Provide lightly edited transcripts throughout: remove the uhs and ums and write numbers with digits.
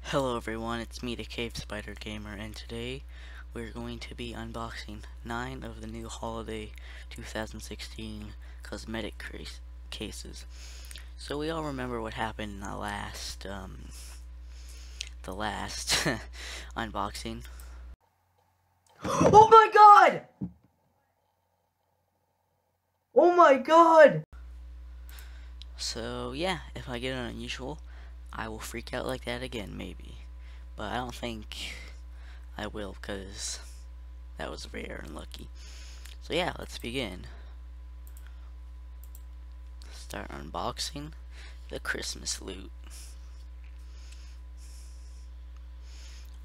Hello everyone, it's me, the Cave Spider Gamer, and today we're going to be unboxing 9 of the new holiday 2016 cosmetic cases. So we all remember what happened in the last unboxing. Oh my god! Oh my god! So yeah, if I get an unusual, I will freak out like that again, maybe. But I don't think I will, because that was very unlucky. So yeah, let's begin. Start unboxing the Christmas loot.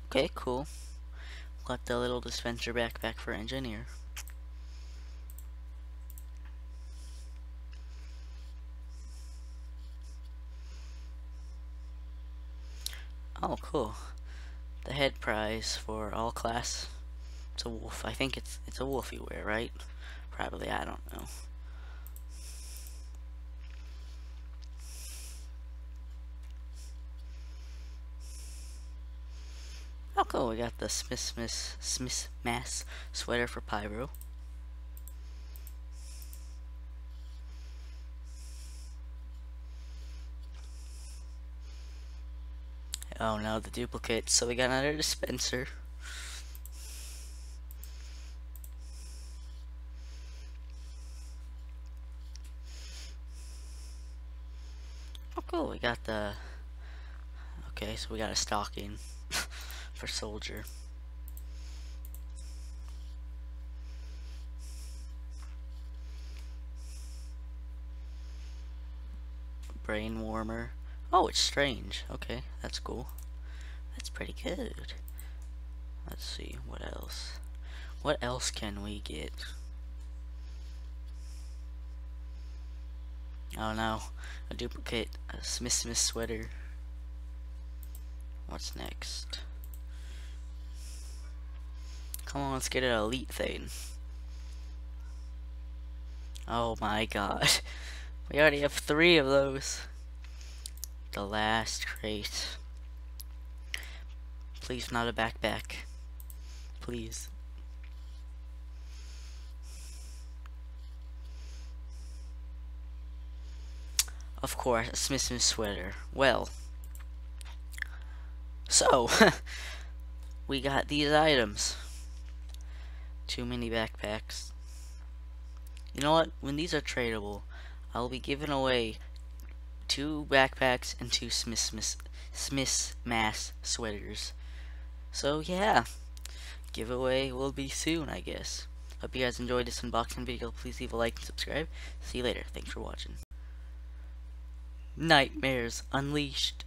Okay, cool. Got the little dispenser backpack for engineer. Oh, cool. The head prize for all class. It's a wolf. I think it's a wolf you wear, right? Probably, I don't know. Oh, cool. We got the Smith Mass sweater for Pyro. Oh no, the duplicate. So we got another dispenser. Oh, cool. We got the. Okay, so we got a stocking for Soldier. Brain warmer. Oh, it's strange. Okay, that's cool. That's pretty good. Let's see, what else? What else can we get? Oh no, a duplicate, a Smith sweater. What's next? Come on, let's get an elite thing. Oh my god. We already have 3 of those. The last crate. Please, not a backpack. Please. Of course, a Smith sweater. Well. So, we got these items. Too many backpacks. You know what? When these are tradable, I'll be giving away 2 backpacks and 2 Smith Mass sweaters. So yeah, giveaway will be soon, I guess. Hope you guys enjoyed this unboxing video. Please leave a like and subscribe. See you later. Thanks for watching. Nightmares Unleashed.